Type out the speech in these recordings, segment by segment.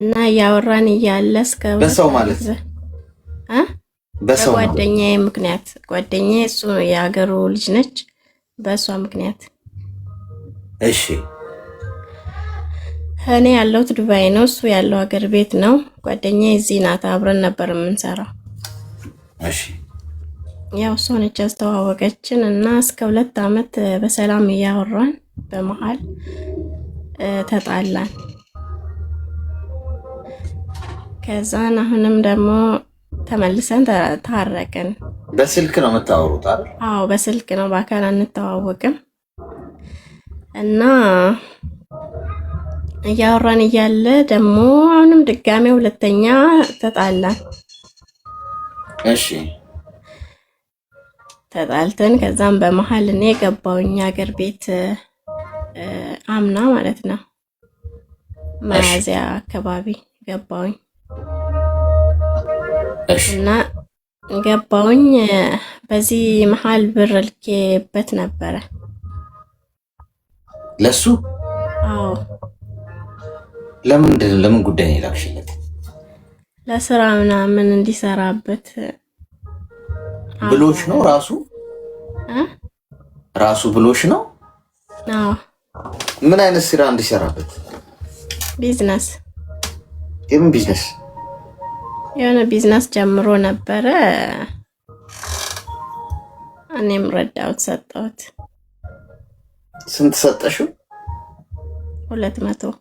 እና ያወራን እያለ እስከ በሰው ማለት አ በሰው ጓደኛዬ ምክንያት ጓደኛዬ እሱ የሀገሩ ልጅ ነች። በሷ ምክንያት እሺ እኔ ያለሁት ዱባይ ነው፣ እሱ ያለው ሀገር ቤት ነው። ጓደኛዬ እዚህ ናት፣ አብረን ነበር የምንሰራው። እሺ ያው እሷ ነች ያስተዋወቀችን እና እስከ 2 አመት በሰላም እያወራን በመሃል ተጣላን። ከዛን አሁንም ደግሞ ተመልሰን ታረቅን። በስልክ ነው የምታወሩት አይደል? አዎ በስልክ ነው፣ በአካል አንተዋወቅም። እና እያወራን እያለ ደግሞ አሁንም ድጋሜ ሁለተኛ ተጣላን። እሺ ተጣልተን ከዛም በመሃል እኔ ገባሁኝ ሀገር ቤት አምና ማለት ነው ሚያዝያ አካባቢ ገባሁኝ። እና ገባሁኝ በዚህ መሃል ብር ልኬበት ነበረ ለሱ። አዎ ለምን ጉዳይ ነው የላክሽለት? ለስራ ምናምን እንዲሰራበት ብሎሽ ነው ራሱ ብሎሽ ነው? አዎ ምን አይነት ስራ እንዲሰራበት? ቢዝነስ። የምን ቢዝነስ? የሆነ ቢዝነስ ጀምሮ ነበረ። እኔም ረዳሁት፣ ሰጠሁት። ስንት ሰጠሽው? 200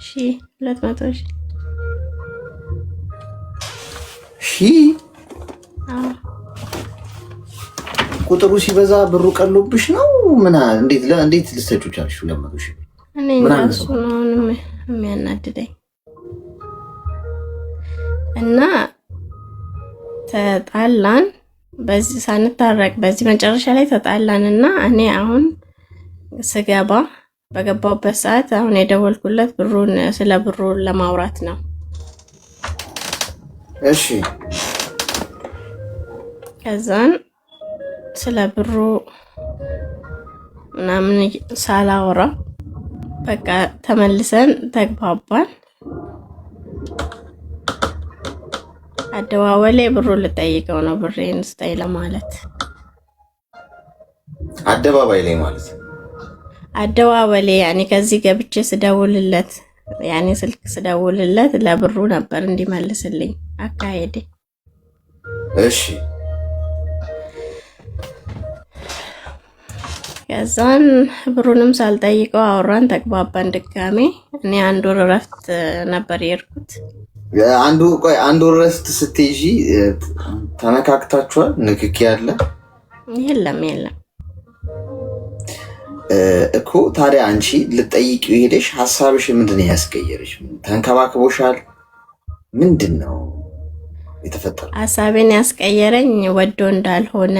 ሺህ 200 ሺህ። ቁጥሩ ሲበዛ ብሩ ቀሎብሽ ነው? እንዴት ልትሰጪው ቻልሽ? 200 ሺህ እኔ እሱ ነው የሚያናድደኝ። እና ተጣላን። በዚህ ሳንታረቅ በዚህ መጨረሻ ላይ ተጣላን እና እኔ አሁን በገባሁበት ሰዓት አሁን የደወልኩለት ስለ ብሩ ለማውራት ነው። እሺ ከዛን ስለ ብሩ ምናምን ሳላወራ በቃ ተመልሰን ተግባባን። አደዋወሌ ብሩ ልጠይቀው ነው፣ ብሬን ስጠይ ለማለት። አደባባይ ላይ ማለት አደዋወሌ ያኔ ከዚህ ገብቼ ስደውልለት ያኔ ስልክ ስደውልለት ለብሩ ነበር እንዲመልስልኝ አካሄዴ። እሺ ከዛን ብሩንም ሳልጠይቀው አወራን፣ ተግባባን ድጋሜ። እኔ 1 ወር እረፍት ነበር የሄድኩት። አንድ ወር እረፍት ስትይዢ ተነካክታችኋል? ንክኪ ያለ? የለም እኮ። ታዲያ አንቺ ልጠይቂው ሄደሽ ሀሳብሽ ምንድን ነው ያስቀየረሽ? ተንከባክቦሻል? ምንድን ነው የተፈጠረው? ሀሳቤን ያስቀየረኝ ወዶ እንዳልሆነ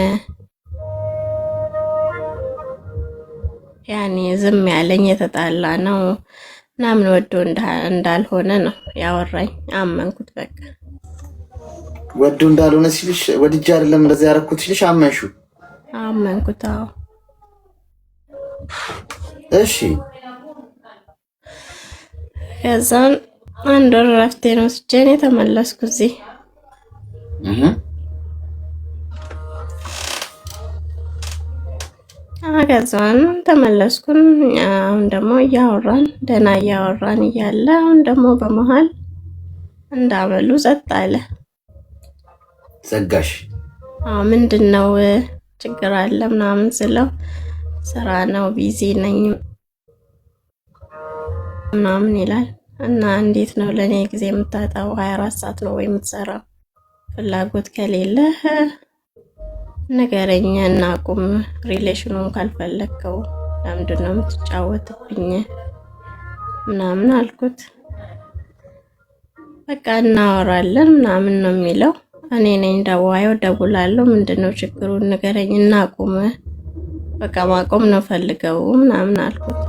ያኔ ዝም ያለኝ የተጣላ ነው ምናምን ወዶ እንዳልሆነ ነው ያወራኝ። አመንኩት። በቃ ወዶ እንዳልሆነ ሲልሽ ወድጄ አይደለም እንደዚህ ያደረኩት ሲልሽ አመንሽው? አመንኩት። አዎ እሺ። ከዛን 1 ወር እረፍቴን ወስጄ እኔ ተመለስኩ እዚህ። ከዛን ተመለስኩን። አሁን ደግሞ እያወራን ደህና እያወራን እያለ አሁን ደግሞ በመሃል እንዳበሉ ጸጥ አለ። ዘጋሽ? ምንድን ነው ችግር አለ ምናምን ስለው ስራ ነው ቢዚ ነኝ ምናምን ይላል። እና እንዴት ነው ለኔ ጊዜ የምታጣው? 24 ሰዓት ነው ወይ የምትሰራው? ፍላጎት ከሌለ ነገረኛ እና ቁም። ሪሌሽኑን ካልፈለከው ለምንድን ነው የምትጫወትብኝ ምናምን አልኩት። በቃ እናወራለን ምናምን ነው የሚለው። እኔ ነኝ ደዋየው፣ ደውላለሁ። ምንድነው ችግሩን ንገረኝ እና ቁም። በቃ ማቆም ነው ፈልገው ምናምን አልኩት።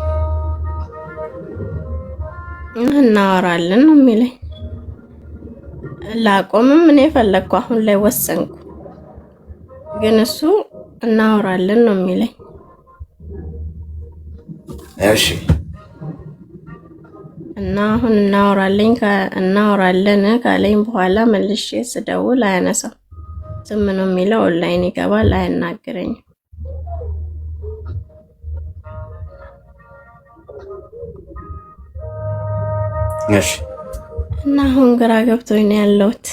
እናወራለን ነው የሚለኝ። ላቆምም እኔ ፈለግኩ፣ አሁን ላይ ወሰንኩ። ግን እሱ እናወራለን ነው የሚለኝ። እሺ እና አሁን እናወራለን ካለኝ በኋላ መልሼ ስደውል አያነሳም። ዝም ነው የሚለው። ኦንላይን ይገባል፣ አያናግረኝም። እሺ። እና አሁን ግራ ገብቶኝ ነው ያለሁት።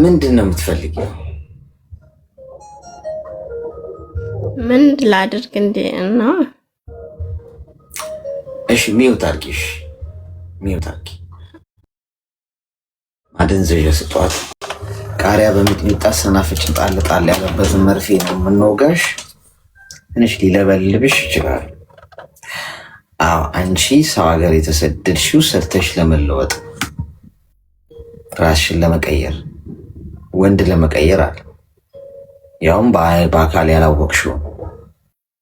ምንድን ነው የምትፈልጊው? ምን ላድርግ እንዴ? እና እሺ ሚውት አድርጊሽ፣ ሚውት አድርጊ። አደንዘዥ ስጧት። ቃሪያ በሚጥሚጣ ሰናፍጭ ጣል ጣል ያለበትን መርፌ ነው የምንወጋሽ። ትንሽ ሊለበልብሽ ይችላል። አዎ አንቺ ሰው ሀገር የተሰደድሽው ሰርተሽ ለመለወጥ ራስሽን ለመቀየር ወንድ ለመቀየር አለ። ያውም በአካል ያላወቅሽው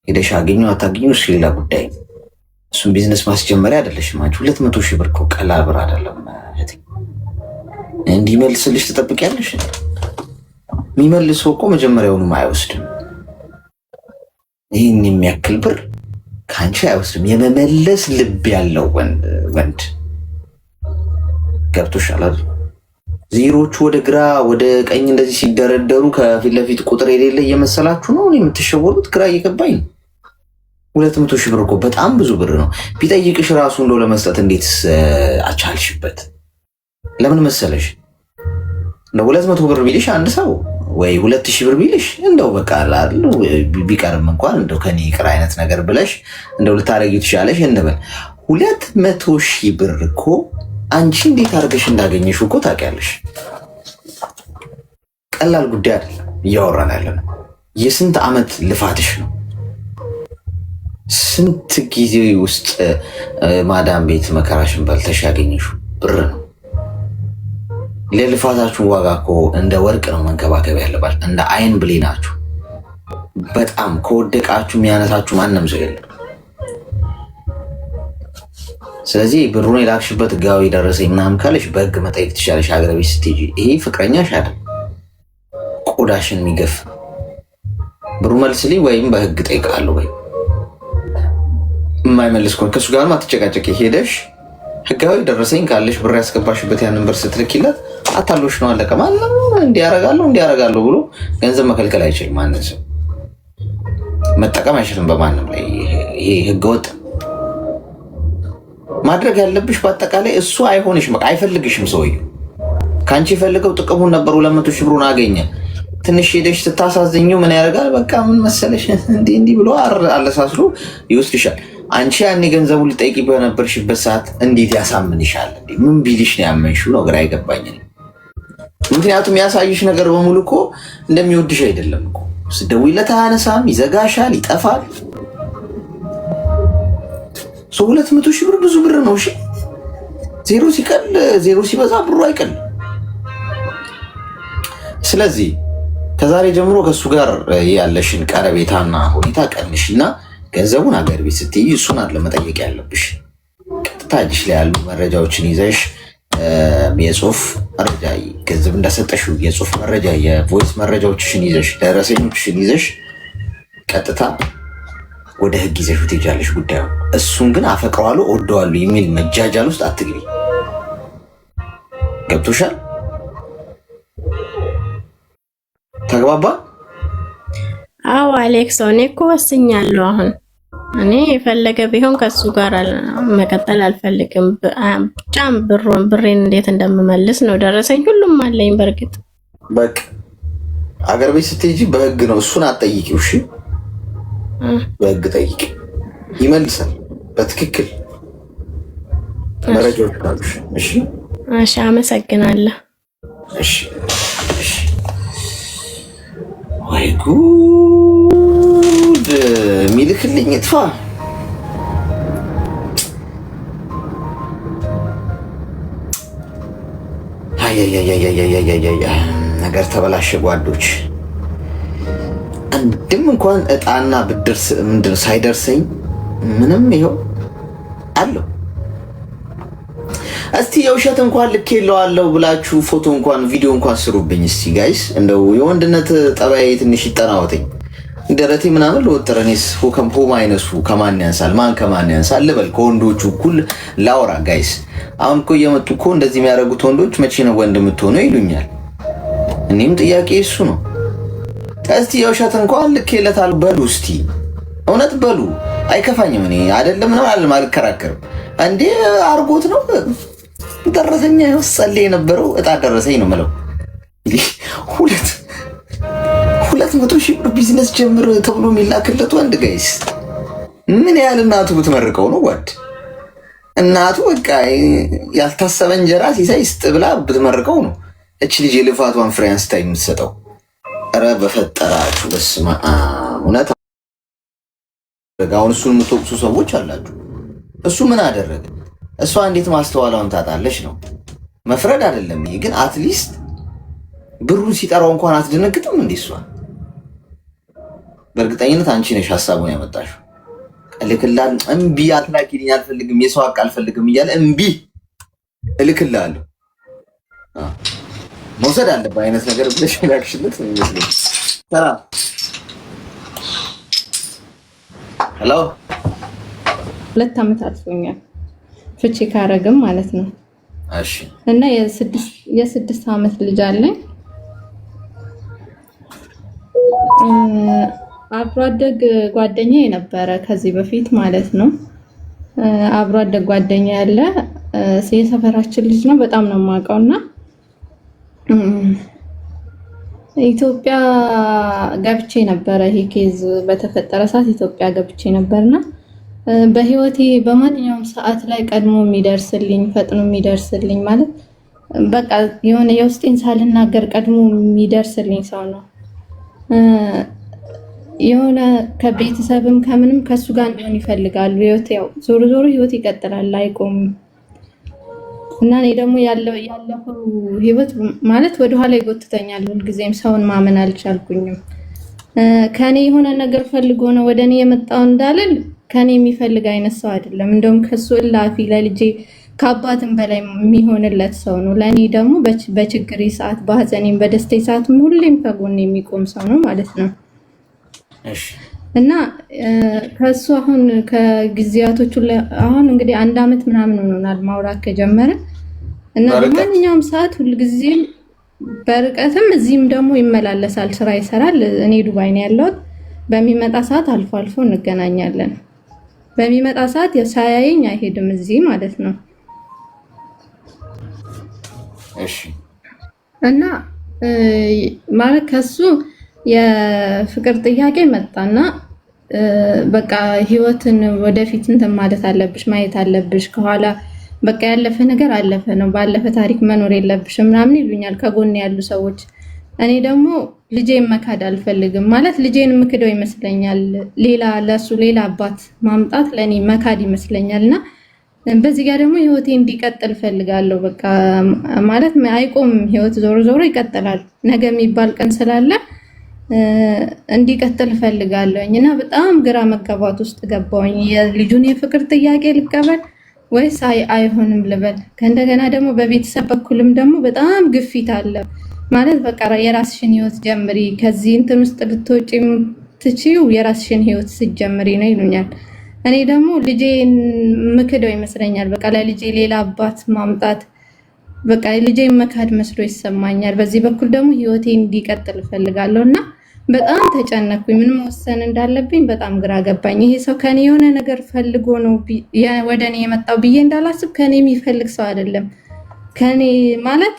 ሄደሽ አገኙ አታገኙ እሱ ሌላ ጉዳይ ነው። እሱም ቢዝነስ ማስጀመሪያ አይደለሽም አንቺ። 200,000 ብር እኮ ቀላል ብር አይደለም። እንዲመልስልሽ ትጠብቂያለሽ? የሚመልሰው እኮ መጀመሪያውንም አይወስድም። ይህን የሚያክል ብር ከአንቺ አይወስድም። የመመለስ ልብ ያለው ወንድ ገብቶሻል አይደል? ዜሮቹ ወደ ግራ ወደ ቀኝ እንደዚህ ሲደረደሩ ከፊት ለፊት ቁጥር የሌለ እየመሰላችሁ ነው የምትሸወሩት። ግራ እየገባኝ ነው። 200,000 ብር እኮ በጣም ብዙ ብር ነው። ቢጠይቅሽ ራሱ እንደው ለመስጠት እንዴት አቻልሽበት? ለምን መሰለሽ? እንደው 200 ብር ቢልሽ አንድ ሰው ወይ 2,000 ብር ቢልሽ እንደው በቃ አላሉ ቢቀርም እንኳን እንደው ከኔ ይቅር አይነት ነገር ብለሽ እንደው ልታረጊው ትሻለሽ እንበል። 200,000 ብር እኮ አንቺ እንዴት አድርገሽ እንዳገኘሽው እኮ ታውቂያለሽ። ቀላል ጉዳይ አይደለም እያወራን ያለነው። የስንት ዓመት ልፋትሽ ነው። ስንት ጊዜ ውስጥ ማዳም ቤት መከራሽን በልተሽ ያገኘሽው ብር ነው። ለልፋታችሁ ዋጋ እኮ እንደ ወርቅ ነው መንከባከብ ያለባችሁ፣ እንደ አይን ብሌናችሁ። በጣም ከወደቃችሁ የሚያነሳችሁ ማንም ሰው የለም። ስለዚህ ብሩን የላክሽበት ህጋዊ ደረሰኝ ምናምን ካለሽ በህግ መጠየቅ ትችላለሽ። ሀገር ቤት ስትሄጂ ይሄ ፍቅረኛሽ አይደል ቆዳሽን የሚገፍ ብሩ መልስልኝ ወይም በህግ ጠይቃለሁ ወይ የማይመልስ ከሆነ ከእሱ ጋርም አትጨቃጨቂ። ሄደሽ ህጋዊ ደረሰኝ ካለሽ ብር ያስገባሽበት ያንን ብር ስትልኪለት አታሎሽ ነው አለቀ። ማንም እንዲያረጋለሁ ብሎ ገንዘብ መከልከል አይችልም። ማንም ሰው መጠቀም አይችልም በማንም ላይ። ይሄ ህገወጥ ማድረግ ያለብሽ በአጠቃላይ እሱ አይሆንሽም፣ አይፈልግሽም። ሰውዬው ከአንቺ የፈልገው ጥቅሙን ነበር። 200,000 ብሩን አገኘ። ትንሽ ሄደሽ ስታሳዝኘው ምን ያደርጋል? በቃ ምን መሰለሽ እንዲህ ብሎ አለሳስሎ ይወስድሻል። አንቺ ያኔ ገንዘቡን ልጠይቂ በነበርሽበት ሰዓት እንዴት ያሳምንሻል? ምን ቢልሽ ነው ያመንሽው? ነው ግራ አይገባኝም። ምክንያቱም ያሳይሽ ነገር በሙሉ እኮ እንደሚወድሽ አይደለም እኮ። ስደውይለት አያነሳም፣ ይዘጋሻል፣ ይጠፋል። 200,000 ብር ብዙ ብር ነው። እሺ ዜሮ ሲበዛ ብሩ አይቀልም። ስለዚህ ከዛሬ ጀምሮ ከእሱ ጋር ያለሽን ቀረቤታና ሁኔታ ቀንሽና ገንዘቡን ሀገር ቤት ስትይ እሱን አለ መጠየቅ ያለብሽ። ቀጥታ እጅሽ ላይ ያሉ መረጃዎችን ይዘሽ የጽሁፍ መረጃ ገንዘብ እንዳሰጠሽው የጽሁፍ መረጃ፣ የቮይስ መረጃዎችሽን ይዘሽ ደረሰኞችሽን ይዘሽ ቀጥታ ወደ ህግ ይዘሽ ትሄጃለሽ ጉዳዩ። እሱን ግን አፈቅረዋለሁ እወደዋለሁ የሚል መጃጃል ውስጥ አትግቢ። ገብቶሻል? ተግባባ? አዎ አሌክስ፣ እኔ እኮ ወስኛለሁ። አሁን እኔ የፈለገ ቢሆን ከሱ ጋር መቀጠል አልፈልግም። ብቻም ብሬን እንዴት እንደምመልስ ነው። ደረሰኝ ሁሉም አለኝ። በእርግጥ በቃ አገር ቤት ስትሄጂ በህግ ነው። እሱን አትጠይቂው። እሺ በህግ ጠይቂ፣ ይመልሳል በትክክል መረጃዎች ካሉሽ። እሺ እሺ፣ አመሰግናለሁ። እሺ እሺ። ወይ ጉድ! የሚልክልኝ ይጥፋ። ነገር ተበላሸ ጓዶች። አንድም እንኳን እጣና ብድር ምንድን ሳይደርሰኝ ምንም ይኸው አለው። እስቲ የውሸት እንኳን ልኬለዋለሁ ብላችሁ ፎቶ እንኳን ቪዲዮ እንኳን ስሩብኝ እስቲ ጋይስ። እንደው የወንድነት ጠባይ ትንሽ ይጠናወተኝ። ደረቴ ምናምን ልወጥር እኔስ ሆ ማይነሱ ከማን ያንሳል? ማን ከማን ያንሳል ልበል? ከወንዶቹ እኩል ላውራ ጋይስ። አሁን እኮ እየመጡ እኮ እንደዚህ የሚያደርጉት ወንዶች መቼ ነው ወንድ የምትሆነው ይሉኛል። እኔም ጥያቄ እሱ ነው። እስቲ የውሸት እንኳን ልኬለታል በሉ፣ እስቲ እውነት በሉ። አይከፋኝም። እኔ አይደለም ነው አልከራከርም። እንዴ አርጎት ነው ደረሰኛ ይወሰል የነበረው እጣ ደረሰኝ ነው የምለው። 200,000 ብር ቢዝነስ ጀምር ተብሎ የሚላክለት ወንድ ጋይስ ምን ያህል እናቱ ብትመርቀው ነው ጓድ? እናቱ በቃ ያልታሰበ እንጀራ ሲሳይ ስጥ ብላ ብትመርቀው ነው እች ልጅ የልፋቷን ፍሬ አንስታ የምትሰጠው። ኧረ በፈጠራችሁ በስመ አብ። እውነት አሁን እሱን የምትወቅሱ ሰዎች አላችሁ። እሱ ምን አደረገ? እሷ እንዴት ማስተዋላውን ታጣለች ነው መፍረድ አይደለም። ይሄ ግን አትሊስት ብሩን ሲጠራው እንኳን አትደነግጥም እንዴ? እሷ በእርግጠኝነት አንቺ ነሽ ሀሳቡን ያመጣሽው። እልክልሃለሁ እምቢ አትላኪልኝ አልፈልግም የሰው ሀቅ አልፈልግም እያለ እምቢ እልክልሃለሁ መውሰድ አለብህ አይነት ነገር ብለሽ ላክሽለት ነው የሚመስለኝ። ሰላም ሄሎ 2 ዓመት አልፎኛል ፍቺ ካረግም ማለት ነው። እሺ እና የ6 ዓመት ልጅ አለኝ። አብሮ አደግ ጓደኛ የነበረ ከዚህ በፊት ማለት ነው። አብሮ አደግ ጓደኛ ያለ የሰፈራችን ልጅ ነው። በጣም ነው የማውቀውና ኢትዮጵያ ገብቼ ነበረ። ይሄ ኬዝ በተፈጠረ ሰዓት ኢትዮጵያ ገብቼ ነበርና በህይወቴ በማንኛውም ሰዓት ላይ ቀድሞ የሚደርስልኝ ፈጥኖ የሚደርስልኝ ማለት በቃ የሆነ የውስጤን ሳልናገር ቀድሞ የሚደርስልኝ ሰው ነው። የሆነ ከቤተሰብም ከምንም ከሱ ጋር እንዲሆን ይፈልጋሉ። ህይወት ያው ዞሮ ዞሮ ህይወት ይቀጥላል አይቆምም። እና እኔ ደግሞ ያለፈው ህይወት ማለት ወደኋላ ይጎትተኛል። ሁልጊዜም ሰውን ማመን አልቻልኩኝም። ከኔ የሆነ ነገር ፈልጎ ነው ወደ እኔ የመጣው እንዳልል ከኔ የሚፈልግ አይነት ሰው አይደለም። እንደውም ከሱ እላፊ ለልጄ ከአባትም በላይ የሚሆንለት ሰው ነው። ለእኔ ደግሞ በችግሬ ሰዓት፣ በሀዘኔም በደስታዬ ሰዓት ሁሌም ከጎኔ የሚቆም ሰው ነው ማለት ነው። እና ከሱ አሁን ከጊዜያቶቹ አሁን እንግዲህ 1 ዓመት ምናምን ሆኖናል ማውራት ከጀመረ እና በማንኛውም ሰዓት ሁልጊዜም በርቀትም እዚህም ደግሞ ይመላለሳል፣ ስራ ይሰራል። እኔ ዱባይ ነው ያለሁት። በሚመጣ ሰዓት አልፎ አልፎ እንገናኛለን። በሚመጣ ሰዓት ሳያየኝ አይሄድም እዚህ ማለት ነው። እሺ እና ማለት ከሱ የፍቅር ጥያቄ መጣና በቃ ህይወትን ወደፊት እንትን ማለት አለብሽ፣ ማየት አለብሽ። ከኋላ በቃ ያለፈ ነገር አለፈ ነው፣ ባለፈ ታሪክ መኖር የለብሽም ምናምን ይሉኛል ከጎን ያሉ ሰዎች። እኔ ደግሞ ልጄን መካድ አልፈልግም። ማለት ልጄን ምክደው ይመስለኛል። ለሱ ሌላ አባት ማምጣት ለኔ መካድ ይመስለኛልና በዚህ ጋር ደግሞ ህይወቴ እንዲቀጥል ፈልጋለሁ። በቃ ማለት አይቆምም፣ ህይወት ዞሮ ዞሮ ይቀጥላል። ነገ የሚባል ቀን ስላለ እንዲቀጥል ፈልጋለሁኝ እና በጣም ግራ መጋባት ውስጥ ገባሁኝ። የልጁን የፍቅር ጥያቄ ልቀበል ወይስ አይሆንም ልበል? ከእንደገና ደግሞ በቤተሰብ በኩልም ደግሞ በጣም ግፊት አለ። ማለት በቃ የራስሽን ህይወት ጀምሪ፣ ከዚህ እንትን ውስጥ ልትወጪ የምትችይው የራስሽን ህይወት ስትጀምሪ ነው ይሉኛል። እኔ ደግሞ ልጄን ምክደው ይመስለኛል። በቃ ለልጄ ሌላ አባት ማምጣት በቃ ልጄን መካድ መስሎ ይሰማኛል። በዚህ በኩል ደግሞ ህይወቴ እንዲቀጥል እፈልጋለሁ እና በጣም ተጨነኩኝ። ምን መወሰን እንዳለብኝ በጣም ግራ ገባኝ። ይሄ ሰው ከኔ የሆነ ነገር ፈልጎ ነው ወደ እኔ የመጣው ብዬ እንዳላስብ ከኔ የሚፈልግ ሰው አይደለም። ከኔ ማለት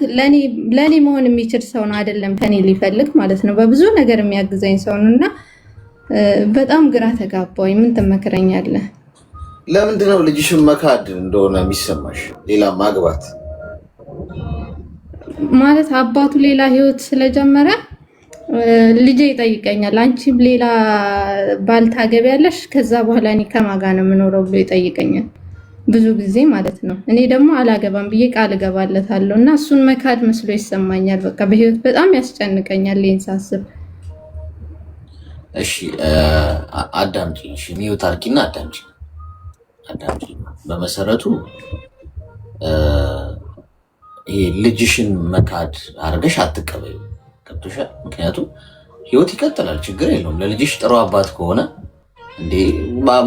ለኔ መሆን የሚችል ሰው ነው አይደለም፣ ከኔ ሊፈልግ ማለት ነው። በብዙ ነገር የሚያግዘኝ ሰው ነው እና በጣም ግራ ተጋባኝ። ምን ትመክረኛለህ? ለምንድን ነው ልጅሽን መካድ እንደሆነ የሚሰማሽ? ሌላ ማግባት ማለት አባቱ ሌላ ህይወት ስለጀመረ ልጄ ይጠይቀኛል፣ አንቺም ሌላ ባል ታገቢያለሽ፣ ከዛ በኋላ እኔ ከማን ጋር ነው የምኖረው ብሎ ይጠይቀኛል ብዙ ጊዜ ማለት ነው። እኔ ደግሞ አላገባም ብዬ ቃል እገባለታለሁ እና እሱን መካድ መስሎ ይሰማኛል። በቃ በህይወት በጣም ያስጨንቀኛል ይሄን ሳስብ። እሺ አዳምጪ። እሺ ሚውት አድርጊና አዳምጪ። በመሰረቱ ይሄ ልጅሽን መካድ አድርገሽ አትቀበዩ። ገብቶሻል? ምክንያቱም ህይወት ይቀጥላል፣ ችግር የለውም። ለልጅሽ ጥሩ አባት ከሆነ እንዴ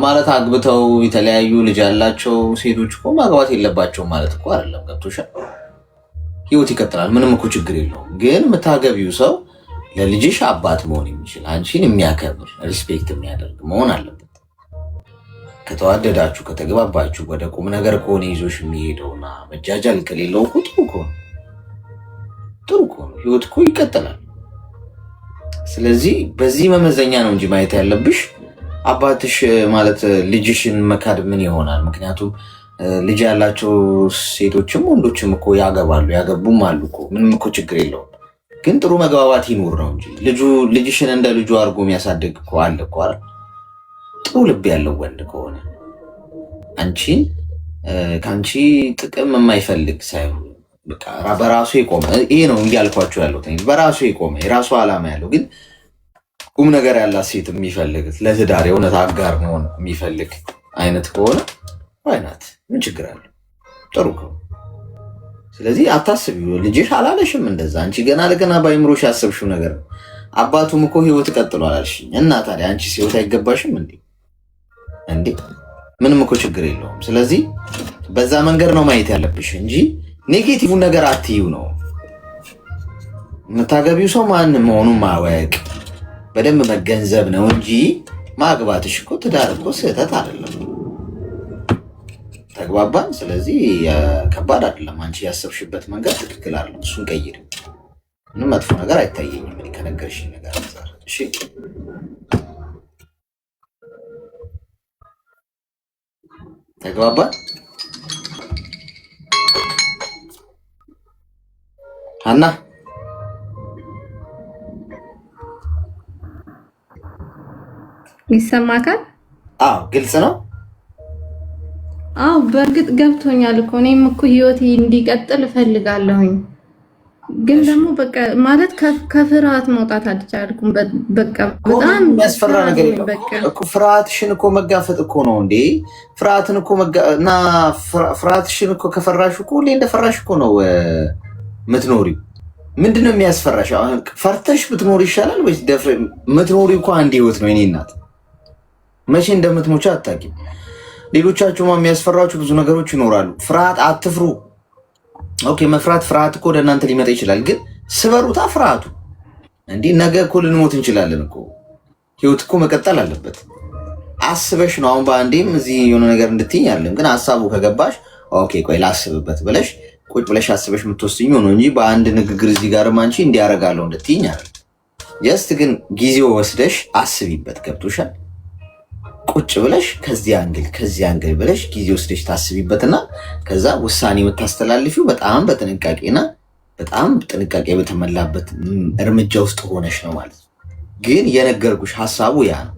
ማለት አግብተው የተለያዩ ልጅ ያላቸው ሴቶች እኮ ማግባት የለባቸውም ማለት እኮ አይደለም። ገብቶሻል? ህይወት ይቀጥላል፣ ምንም እኮ ችግር የለውም። ግን የምታገቢው ሰው ለልጅሽ አባት መሆን የሚችል አንቺን የሚያከብር ሪስፔክት የሚያደርግ መሆን አለበት። ከተዋደዳችሁ ከተግባባችሁ ወደ ቁም ነገር ከሆነ ይዞሽ የሚሄደውና መጃጃል ከሌለው እኮ ጥሩ ከሆነ ህይወት እኮ ይቀጥላል። ስለዚህ በዚህ መመዘኛ ነው እንጂ ማየት ያለብሽ አባትሽ ማለት ልጅሽን መካድ ምን ይሆናል? ምክንያቱም ልጅ ያላቸው ሴቶችም ወንዶችም እኮ ያገባሉ፣ ያገቡም አሉ እኮ ምንም እኮ ችግር የለውም። ግን ጥሩ መግባባት ይኑር ነው እንጂ ልጅሽን እንደ ልጁ አድርጎ የሚያሳድግ እኮ አለ እኮ አይደል? ጥሩ ልብ ያለው ወንድ ከሆነ አንቺን ከአንቺ ጥቅም የማይፈልግ ሳይሆን በቃ በራሱ የቆመ ይሄ ነው እንዲህ አልኳቸው ያለው በራሱ የቆመ የራሱ ዓላማ ያለው ግን ቁም ነገር ያላት ሴት የሚፈልግ ለትዳር የእውነት አጋር መሆን የሚፈልግ አይነት ከሆነ ዋይናት ምን ችግር አለ? ጥሩ ከሆነ ስለዚህ አታስቢው። ልጅሽ አላለሽም እንደዛ። አንቺ ገና ለገና በአይምሮሽ ያሰብሽው ነገር ነው። አባቱም እኮ ህይወት ቀጥሏል አልሽኝ እና ታዲያ አንቺ ህይወት አይገባሽም እንዴ? ምንም እኮ ችግር የለውም። ስለዚህ በዛ መንገድ ነው ማየት ያለብሽ እንጂ ኔጌቲቭን ነገር አትዩ ነው። የምታገቢው ሰው ማን መሆኑን ማወቅ በደንብ መገንዘብ ነው እንጂ ማግባትሽ እኮ ትዳር እኮ ስህተት አይደለም። ተግባባን? ስለዚህ ከባድ አይደለም። አንቺ ያሰብሽበት መንገድ ትክክል አይደለም። እሱን ቀይሪ። ምንም መጥፎ ነገር አይታየኝም እኔ ከነገርሽኝ ነገር አንፃር። እሺ ተግባባን? ሀና ይሰማካል? አዎ ግልጽ ነው። አዎ በእርግጥ ገብቶኛል እኮ እኔም እኮ ህይወቴ እንዲቀጥል እፈልጋለሁኝ። ግን ደግሞ በቃ ማለት ከፍርሃት መውጣት አልቻልኩም። በቃ በጣም የሚያስፈራ ነገር እኮ ፍርሃትሽን እኮ መጋፈጥ እኮ ነው እንዴ። ፍርሃትን እኮ እና ፍርሃትሽን እኮ ከፈራሽ እኮ ሁሌ እንደፈራሽ እኮ ነው ምትኖሪው። ምንድነው የሚያስፈራሽ? አሁን ፈርተሽ ብትኖሪ ይሻላል ወይስ ደፍረ ምትኖሪው? እኮ አንድ ህይወት ነው። እኔ እናት መቼ እንደምትሞቻ አታውቂም። ሌሎቻችሁማ የሚያስፈራችሁ ብዙ ነገሮች ይኖራሉ። ፍርሃት አትፍሩ። ኦኬ መፍራት ፍርሃት እኮ ወደ እናንተ ሊመጣ ይችላል። ግን ስበሩታ ፍርሃቱ እንዲህ ነገ እኮ ልንሞት እንችላለን እኮ። ህይወት እኮ መቀጠል አለበት። አስበሽ ነው አሁን በአንዴም እዚህ የሆነ ነገር እንድትይኝ አለም። ግን ሀሳቡ ከገባሽ ኦኬ ቆይ ላስብበት ብለሽ ቁጭ ብለሽ አስበሽ የምትወስኝ ነው እንጂ በአንድ ንግግር እዚህ ጋር አንቺ እንዲያረጋለሁ እንድትይኝ አለ። ጀስት ግን ጊዜው ወስደሽ አስቢበት። ገብቶሻል? ቁጭ ብለሽ ከዚህ አንግል ብለሽ ጊዜ ወስደሽ ታስቢበትና ከዛ ውሳኔ የምታስተላልፊው በጣም በጥንቃቄና በጣም ጥንቃቄ በተሞላበት እርምጃ ውስጥ ሆነሽ ነው ማለት ነው። ግን የነገርኩሽ ሀሳቡ ያ ነው።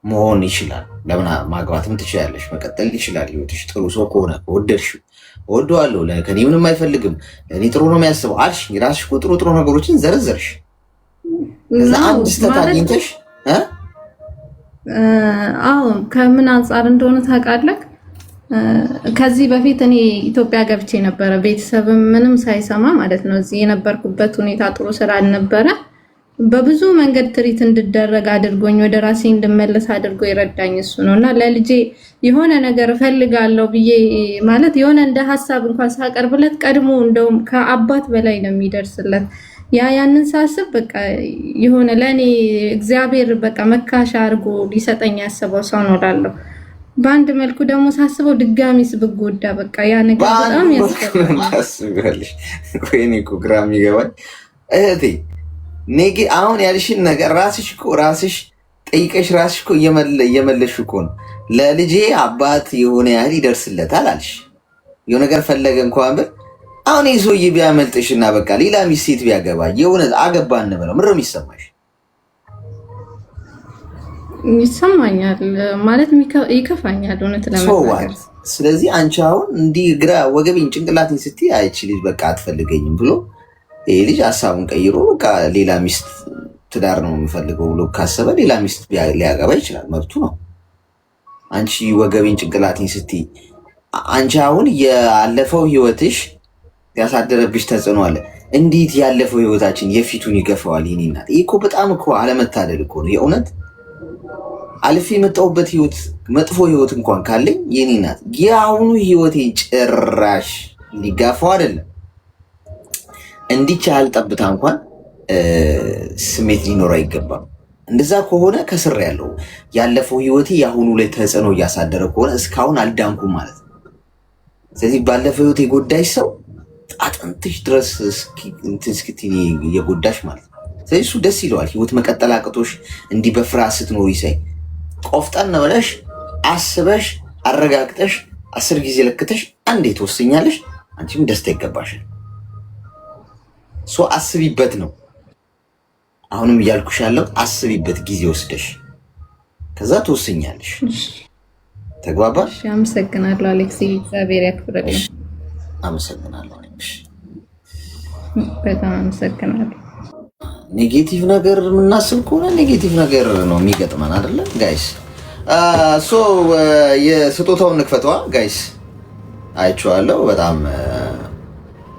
መሆን ይችላል። ለምን ማግባትም ትችላለሽ፣ መቀጠል ይችላል ህይወትሽ። ጥሩ ሰው ከሆነ ወደድሽው፣ እወደዋለሁ ከኔ ምንም አይፈልግም ለእኔ ጥሩ ነው የሚያስበው አልሽ። ራስሽ እኮ ጥሩ ነገሮችን ዘረዘርሽ። ከዛ አንድ ስተት አግኝተሽ አዎ ከምን አንጻር እንደሆነ ታውቃለህ? ከዚህ በፊት እኔ ኢትዮጵያ ገብቼ ነበረ፣ ቤተሰብም ምንም ሳይሰማ ማለት ነው። እዚህ የነበርኩበት ሁኔታ ጥሩ ስራ አልነበረ። በብዙ መንገድ ትሪት እንድደረግ አድርጎኝ ወደ ራሴ እንድመለስ አድርጎ የረዳኝ እሱ ነው። እና ለልጄ የሆነ ነገር እፈልጋለሁ ብዬ ማለት የሆነ እንደ ሀሳብ እንኳን ሳቀርብለት ቀድሞ እንደውም ከአባት በላይ ነው የሚደርስለት። ያንን ሳስብ በቃ የሆነ ለእኔ እግዚአብሔር በቃ መካሻ አድርጎ ሊሰጠኝ ያሰበው ሰው ነው እላለሁ። በአንድ መልኩ ደግሞ ሳስበው ድጋሚስ ብጎዳ በቃ ያ ነገር በጣም ያስፈልጋል። ወይኔ እኮ ግራ የሚገባኝ እህቴ ኔጌ አሁን ያልሽን ነገር ራስሽ ጠይቀሽ ራስሽ እኮ እየመለሽ እኮ ነው። ለልጄ አባት የሆነ ያህል ይደርስለታል አልሽ። የሆነ ነገር ፈለገ እንኳን ብል አሁን ይዞዬ ቢያመልጥሽና በቃ ሌላ ሚስት ቢያገባ የእውነት አገባ እንበለው ምንድን ነው የሚሰማሽ? ይሰማኛል ማለት ይከፋኛል እውነት ለመናገር። ስለዚህ አንቺ አሁን እንዲህ ግራ ወገቤን ጭንቅላትን ስትይ አይቺ ልጅ በቃ አትፈልገኝም ብሎ ይሄ ልጅ ሀሳቡን ቀይሮ በቃ ሌላ ሚስት ትዳር ነው የሚፈልገው ብሎ ካሰበ ሌላ ሚስት ሊያገባ ይችላል፣ መብቱ ነው። አንቺ ወገቤን ጭንቅላትን ስትይ አንቺ አሁን ያለፈው ህይወትሽ ያሳደረብሽ ተጽዕኖ አለ። እንዴት ያለፈው ህይወታችን የፊቱን ይገፋዋል? የኔ እናት ይህ እኮ በጣም እኮ አለመታደል እኮ ነው የእውነት። አልፌ የመጣሁበት ህይወት መጥፎ ህይወት እንኳን ካለኝ የኔ እናት የአሁኑ ህይወቴ ጭራሽ ሊጋፋው አይደለም እንዲች ያህል ጠብታ እንኳን ስሜት ሊኖር አይገባም። እንደዛ ከሆነ ከስር ያለው ያለፈው ህይወቴ የአሁኑ ላይ ተጽዕኖ እያሳደረ ከሆነ እስካሁን አልዳንኩም ማለት ነው። ስለዚህ ባለፈው ህይወት የጎዳሽ ሰው አጥንትሽ ድረስ እስክትይ የጎዳሽ ማለት ነው። ስለዚህ እሱ ደስ ይለዋል ህይወት መቀጠል አቅቶሽ እንዲህ በፍርሃት ስትኖሪ ሳይ ቆፍጠን ብለሽ አስበሽ አረጋግጠሽ 10 ጊዜ ለክተሽ አንዴ ትወስኛለሽ። አንቺም ደስታ ይገባሻል። አስቢበት ነው አሁንም እያልኩሽ ያለው አስቢበት፣ ጊዜ ወስደሽ ከዛ ትወስኛለሽ። ተግባባሽ? አመሰግናለሁ አሌክስ፣ እግዚአብሔር ያክብርልኝ። አመሰግናለሁ። በጣም አመሰግናለሁ። ኔጌቲቭ ነገር የምናስብ ከሆነ ኔጌቲቭ ነገር ነው የሚገጥመን አይደለ ጋይስ? የስጦታውን ንክፈተዋ ጋይስ። አይቼዋለሁ በጣም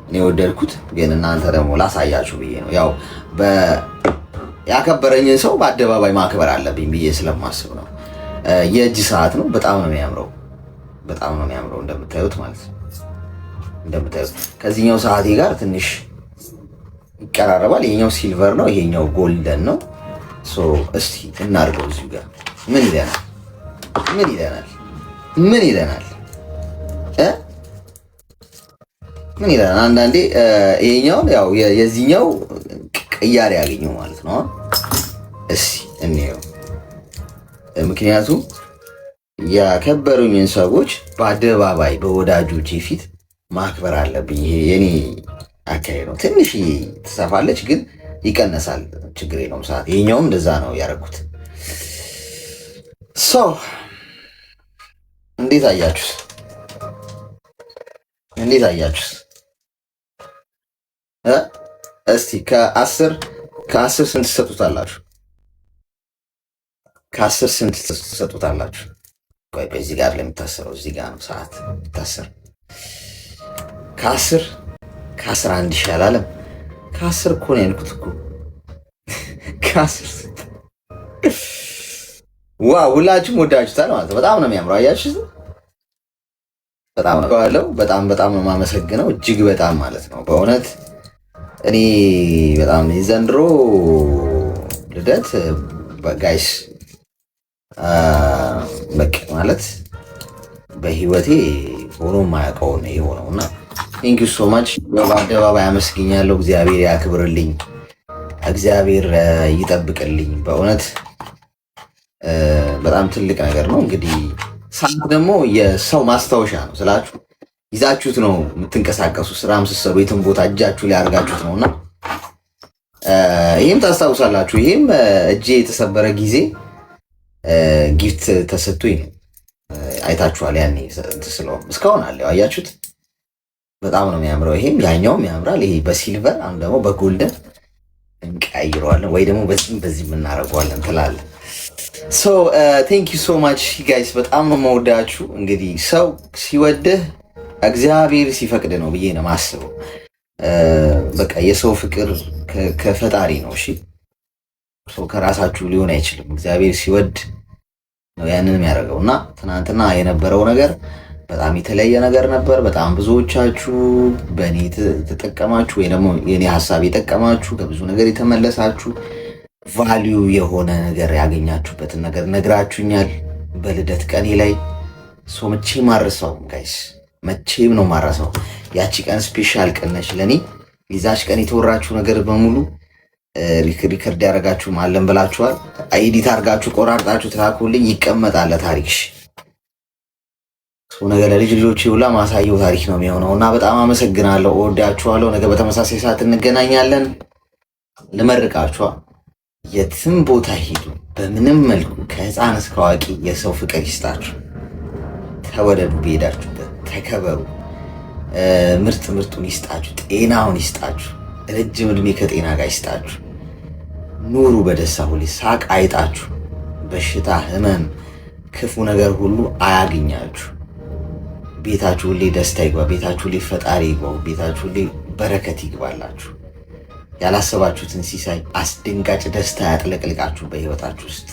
እኔ ወደድኩት፣ ግን እናንተ ደግሞ ላሳያችሁ ብዬ ነው። ያው ያከበረኝን ሰው በአደባባይ ማክበር አለብኝ ብዬ ስለማስብ ነው። የእጅ ሰዓት ነው። በጣም ነው የሚያምረው፣ በጣም ነው የሚያምረው እንደምታዩት ማለት ነው። እንደምታዩት ከዚህኛው ሰዓቴ ጋር ትንሽ ይቀራረባል። ይሄኛው ሲልቨር ነው፣ ይሄኛው ጎልደን ነው። እስቲ እናድርገው እዚሁ ጋር ምን ይለናል? ምን ይለናል? ምን ይለናል? ምን ይለናል? አንዳንዴ ይሄኛውን ያው የዚህኛው ቅያሬ ያገኘው ማለት ነው። እስቲ እንየው። ምክንያቱም ያከበሩኝን ሰዎች በአደባባይ በወዳጆቼ ፊት ማክበር አለብኝ። ይሄ የኔ አካሄድ ነው። ትንሽ ትሰፋለች ግን ይቀነሳል፣ ችግር የለውም ሰዓት። ይሄኛውም እንደዛ ነው ያደረኩት። እንዴት አያችሁስ? እንዴት አያችሁስ? እስቲ ከ10 ስንት ትሰጡታላችሁ? ከ10 ስንት ትሰጡታላችሁ? ቆይ በዚህ ጋር ለሚታሰረው እዚህ ጋር ነው ሰዓት የሚታሰር። ከ11 ይሻላል። ከ10 እኮ ነው ያልኩት እኮ ከ10 ዋው! ሁላችሁም ወዳችሁታል ማለት ነው። በጣም ነው የሚያምረው። አያችሁ? በጣም ነው ያለው። በጣም ነው የማመሰግነው እጅግ በጣም ማለት ነው። በእውነት እኔ በጣም የዘንድሮ ልደት ጋይስ በቃ ማለት በህይወቴ ሆኖ የማያውቀው ነው የሆነውና ቴንክ ዩ ሶ ማች። በአደባባይ አመስግኛለሁ። እግዚአብሔር ያክብርልኝ፣ እግዚአብሔር ይጠብቅልኝ። በእውነት በጣም ትልቅ ነገር ነው። እንግዲህ ሰዓት ደግሞ የሰው ማስታወሻ ነው ስላችሁ ይዛችሁት ነው የምትንቀሳቀሱ። ስራም ስትሰሩ የትም ቦታ እጃችሁ ላይ አድርጋችሁት ነውና ይህም ታስታውሳላችሁ። ይህም እጄ የተሰበረ ጊዜ ጊፍት ተሰጥቶኝ ነው። አይታችኋል። ያኔ ስለሆነ እስካሁን አለ አያችሁት። በጣም ነው የሚያምረው። ይሄም ያኛውም ያምራል። ይሄ በሲልቨር አሁን ደግሞ በጎልደን እንቀያይረዋለን ወይ ደግሞ በዚህ እናደርገዋለን ትላለን። ቴንክ ዩ ሶ ማች ጋይስ፣ በጣም ነው መወዳችሁ። እንግዲህ ሰው ሲወድህ እግዚአብሔር ሲፈቅድ ነው ብዬ ነው ማስበው። በቃ የሰው ፍቅር ከፈጣሪ ነው። እሺ ሰው ከራሳችሁ ሊሆን አይችልም። እግዚአብሔር ሲወድ ነው ያንን የሚያደርገው እና ትናንትና የነበረው ነገር በጣም የተለየ ነገር ነበር። በጣም ብዙዎቻችሁ በእኔ ተጠቀማችሁ ወይ ደግሞ የኔ ሀሳብ የጠቀማችሁ ከብዙ ነገር የተመለሳችሁ ቫሊዩ የሆነ ነገር ያገኛችሁበትን ነገር ነግራችሁኛል። በልደት ቀኔ ላይ መቼም ማረሳውም ጋይስ፣ መቼም ነው ማረሳው። ያቺ ቀን ስፔሻል ቀን ነች ለእኔ። ይዛች ቀን የተወራችሁ ነገር በሙሉ ሪከርድ ያደረጋችሁ አለን ብላችኋል። ኤዲት አድርጋችሁ ቆራርጣችሁ ትላኩልኝ፣ ይቀመጣል ታሪክሽ። ነገ ለልጅ ልጆች ሁላ ማሳየው ታሪክ ነው የሚሆነው እና በጣም አመሰግናለሁ። እወዳችኋለሁ። ነገ በተመሳሳይ ሰዓት እንገናኛለን። ልመርቃችኋ፣ የትም ቦታ ሂዱ፣ በምንም መልኩ ከህፃን እስከ አዋቂ የሰው ፍቅር ይስጣችሁ። ተወደዱ፣ በሄዳችሁበት ተከበሩ። ምርጡን ይስጣችሁ፣ ጤናውን ይስጣችሁ፣ ረጅም እድሜ ከጤና ጋር ይስጣችሁ። ኑሩ በደስታ ሁሌ፣ ሳቅ አይጣችሁ፣ በሽታ፣ ህመም፣ ክፉ ነገር ሁሉ አያገኛችሁ። ቤታችሁ ሁሌ ደስታ ይግባ። ቤታችሁ ሁሌ ፈጣሪ ይግባ። ቤታችሁ ሁሌ በረከት ይግባላችሁ። ያላሰባችሁትን ሲሳይ አስደንጋጭ ደስታ ያጥለቅልቃችሁ በህይወታችሁ ውስጥ።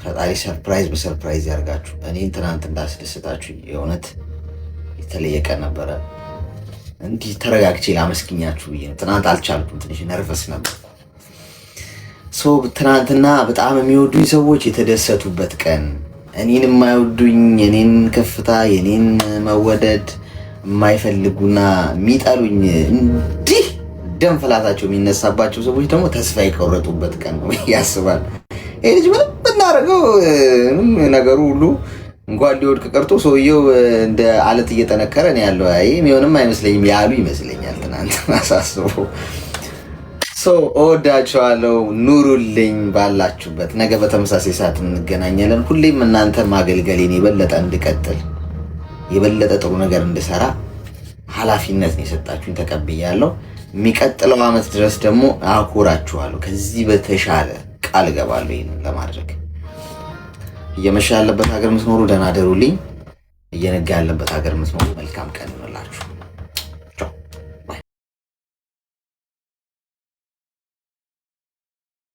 ፈጣሪ ሰርፕራይዝ በሰርፕራይዝ ያርጋችሁ። እኔን ትናንት እንዳስደስታችሁ የእውነት የተለየ ቀን ነበረ። እንዲህ ተረጋግቼ ላመስግኛችሁ ብዬ ነው። ትናንት አልቻልኩም፣ ትንሽ ነርቨስ ነበር። ትናንትና በጣም የሚወዱኝ ሰዎች የተደሰቱበት ቀን፣ እኔን የማይወዱኝ የኔን ከፍታ የኔን መወደድ የማይፈልጉና የሚጠሉኝ እንዲህ ደም ፍላታቸው የሚነሳባቸው ሰዎች ደግሞ ተስፋ የቆረጡበት ቀን ነው ያስባል። ይሄ ልጅ ምንም ብናደርገው ነገሩ ሁሉ እንኳን ሊወድቅ ቀርቶ ሰውየው እንደ አለት እየጠነከረ ነው ያለው። አይ የሚሆንም አይመስለኝም ያሉ ይመስለኛል ትናንት አሳስበው። እወዳችኋለሁ። ኑሩልኝ ባላችሁበት። ነገ በተመሳሳይ ሰዓት እንገናኛለን። ሁሌም እናንተ ማገልገሌን የበለጠ እንድቀጥል የበለጠ ጥሩ ነገር እንድሰራ ኃላፊነት ነው የሰጣችሁኝ፣ ተቀብያለሁ። የሚቀጥለው ዓመት ድረስ ደግሞ አኮራችኋለሁ። ከዚህ በተሻለ ቃል እገባለሁ ይሄንን ለማድረግ። እየመሸ ያለበት ሀገር የምትኖሩ ደህና ደሩልኝ። እየነጋ ያለበት ሀገር የምትኖሩ መልካም ቀን ይሆንላችሁ።